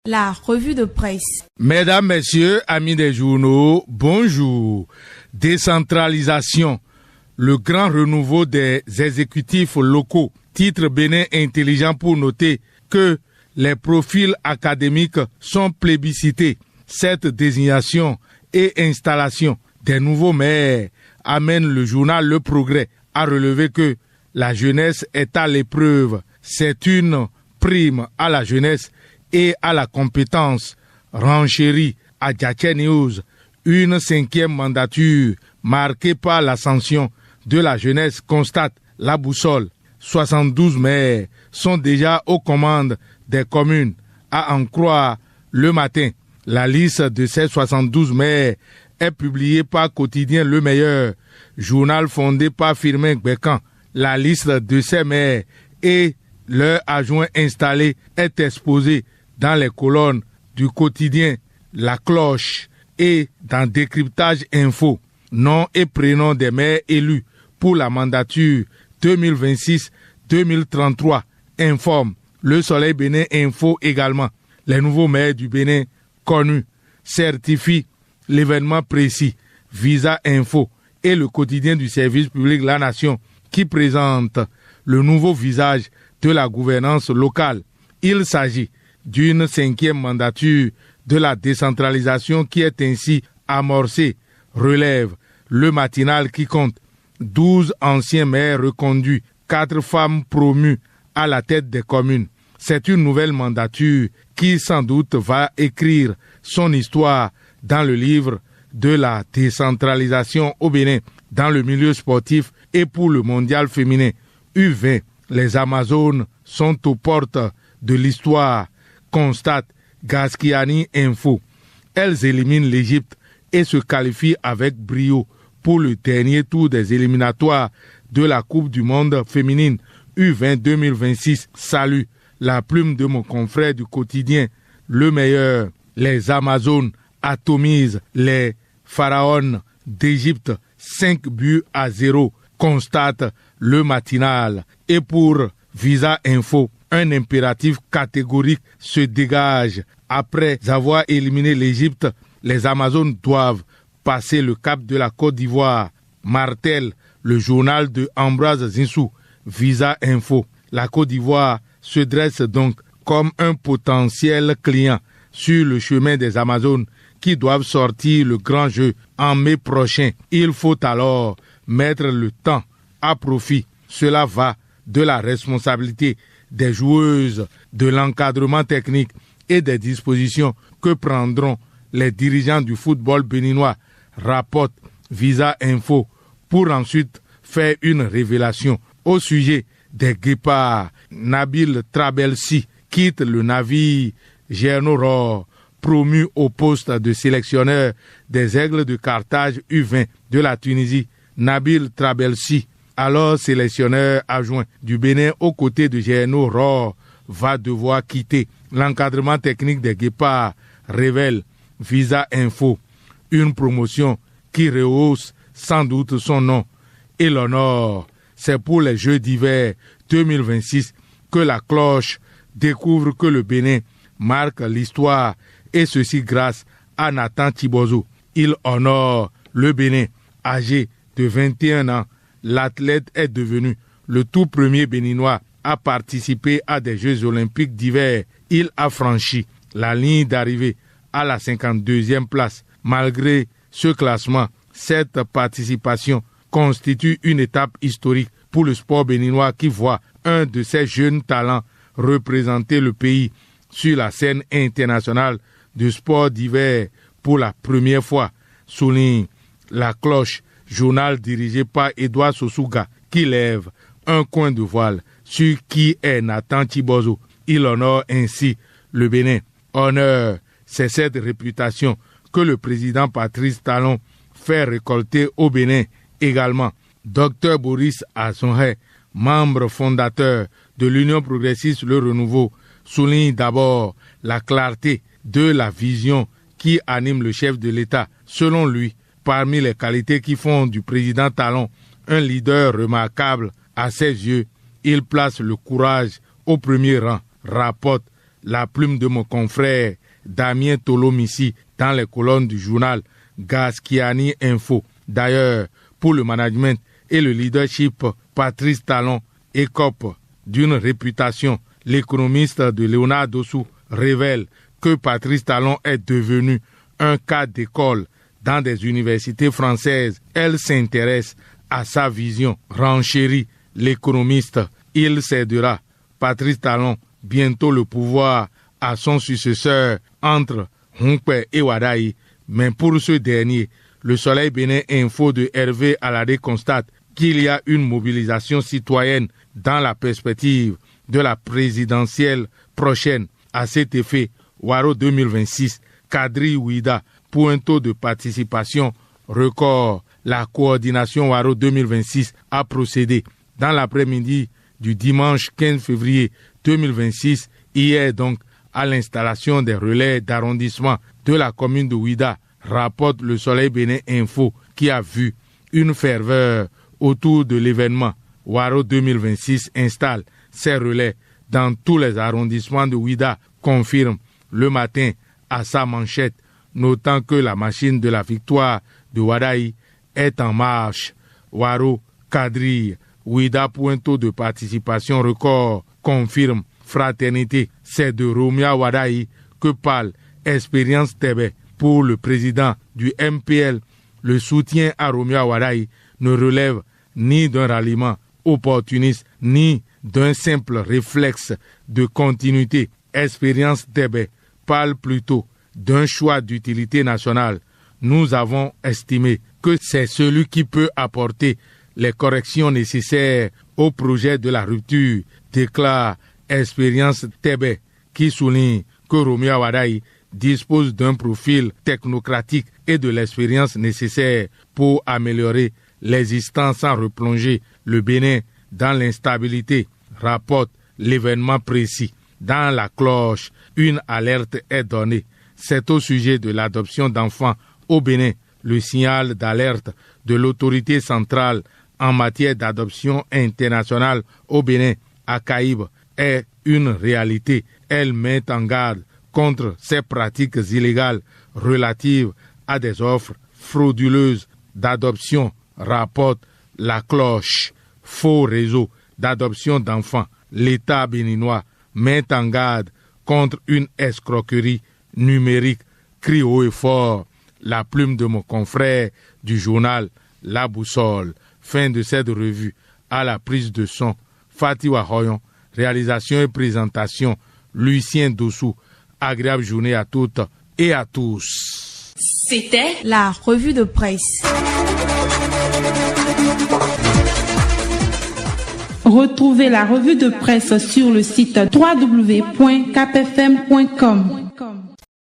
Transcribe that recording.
La revue de presse. Mesdames, Messieurs, amis des journaux, bonjour. Décentralisation, le grand renouveau des exécutifs locaux. Titre Bénin intelligent pour noter que les profils académiques sont plébiscités. Cette désignation et installation des nouveaux maires amène le journal Le Progrès à relever que la jeunesse est à l'épreuve. C'est une prime à la jeunesse et à la compétence. Renchérie à Djaché News, une 5e mandature marquée par l'ascension de la jeunesse constate la boussole. 72 maires sont déjà aux commandes des communes. À en croire Le Matin, la liste de ces 72 maires est publiée par Quotidien Le Meilleur, journal fondé par Firmin Gbekkan. La liste de ces maires et leur adjoint installé est exposée dans les colonnes du quotidien La Cloche et dans Décryptage Info. Nom et prénom des maires élus pour la mandature 2026-2033 informe Le Soleil Bénin Info également. Les nouveaux maires du Bénin connus certifient l'événement précis. Visa Info et le quotidien du service public La Nation qui présente le nouveau visage de la gouvernance locale. Il s'agit d'une 5e mandature de la décentralisation qui est ainsi amorcée, relève Le Matinal qui compte 12 anciens maires reconduits, 4 femmes promues à la tête des communes. C'est une nouvelle mandature qui sans doute va écrire son histoire dans le livre de la décentralisation au Bénin, dans le milieu sportif et pour le mondial féminin. U20, les Amazones sont aux portes de l'histoire, constate Gaskiani Info. Elles éliminent l'Égypte et se qualifient avec brio pour le dernier tour des éliminatoires de la Coupe du monde féminine U20 2026. Salut la plume de mon confrère du quotidien Le Meilleur. Les Amazones atomisent les pharaons d'Égypte 5-0, constate Le Matinal. Et pour Visa Info, un impératif catégorique se dégage. Après avoir éliminé l'Égypte, les Amazones doivent passer le cap de la Côte d'Ivoire. Martel, le journal de Ambroise Zinsou. Visa Info. La Côte d'Ivoire se dresse donc comme un potentiel client sur le chemin des Amazones qui doivent sortir le grand jeu en mai prochain. Il faut alors mettre le temps à profit. Cela va de la responsabilité des joueuses, de l'encadrement technique et des dispositions que prendront les dirigeants du football béninois, rapporte Visa Info, pour ensuite faire une révélation au sujet des guépards. Nabil Trabelsi quitte le navire Gernot, promu au poste de sélectionneur des Aigles de Carthage U20 de la Tunisie. Nabil Trabelsi, alors sélectionneur adjoint du Bénin aux côtés de Gernot, va devoir quitter l'encadrement technique des guépards, révèle Visa Info. Une promotion qui rehausse sans doute son nom et l'honneur. C'est pour les Jeux d'hiver 2026 que la Cloche découvre que le Bénin marque l'histoire, et ceci grâce à Nathan Tibozo. Il honore le Bénin. Âgé de 21 ans, l'athlète est devenu le tout premier Béninois à participer à des Jeux olympiques d'hiver. Il a franchi la ligne d'arrivée à la 52e place. Malgré ce classement, cette participation constitue une étape historique pour le sport béninois qui voit un de ses jeunes talents représenter le pays sur la scène internationale de sport d'hiver pour la première fois, souligne La Cloche, journal dirigé par Edouard Sossouga, qui lève un coin de voile sur qui est Nathan Tibozo. Il honore ainsi le Bénin. Honneur, c'est cette réputation que le président Patrice Talon fait récolter au Bénin également. Dr Boris Assonhé, membre fondateur de l'Union progressiste Le Renouveau, souligne d'abord la clarté de la vision qui anime le chef de l'État. Selon lui, parmi les qualités qui font du président Talon un leader remarquable, à ses yeux, il place le courage au premier rang, rapporte La plume de mon confrère Damien Tolomissi dans les colonnes du journal Gaskiani Info. D'ailleurs, pour le management et le leadership, Patrice Talon écope d'une réputation. L'économiste de Léonard Dossou révèle que Patrice Talon est devenu un cas d'école dans des universités françaises. Elle s'intéresse à sa vision. Renchérit l'économiste, il cédera. Patrice Talon, bientôt le pouvoir à son successeur entre Hunkwe et Wadaï. Mais pour ce dernier, le Soleil Bénin Info de Hervé Aladé constate qu'il y a une mobilisation citoyenne dans la perspective de la présidentielle prochaine. À cet effet, Waro 2026, Kadri Ouida, pour un taux de participation record. La coordination Waro 2026 a procédé dans l'après-midi du dimanche 15 février 2026, hier donc, à l'installation des relais d'arrondissement de la commune de Ouida, rapporte le Soleil Bénin Info, qui a vu une ferveur autour de l'événement. Waro 2026 installe ses relais dans tous les arrondissements de Ouida, confirme le matin à sa manchette, notant que la machine de la victoire de Wadaï est en marche. Waro, Kadri, Ouida pour un taux de participation record, confirme Fraternité. C'est de Romia Wadaï que parle Expérience Tébé. Pour le président du MPL, le soutien à Romia Wadaï ne relève ni d'un ralliement opportuniste, ni d'un simple réflexe de continuité. Expérience Tébé parle plutôt d'un choix d'utilité nationale. Nous avons estimé que c'est celui qui peut apporter les corrections nécessaires au projet de la rupture, déclare Expérience Tébé, qui souligne que Romia Wadaï dispose d'un profil technocratique et de l'expérience nécessaire pour améliorer l'existence sans replonger le Bénin dans l'instabilité, rapporte l'événement précis. Dans la cloche, une alerte est donnée. C'est au sujet de l'adoption d'enfants au Bénin. Le signal d'alerte de l'autorité centrale en matière d'adoption internationale au Bénin, à Caïbe, est une réalité. Elle met en garde contre ces pratiques illégales relatives à des offres frauduleuses d'adoption, rapporte la cloche. Faux réseau d'adoption d'enfants. L'État béninois met en garde contre une escroquerie numérique. Crie haut et fort la plume de mon confrère du journal La Boussole. Fin de cette revue. À la prise de son, Fatiwa Hoyon. Réalisation et présentation, Lucien Dossou. Agréable journée à toutes et à tous. C'était la revue de presse. Retrouvez la revue de presse sur le site www.kpfm.com.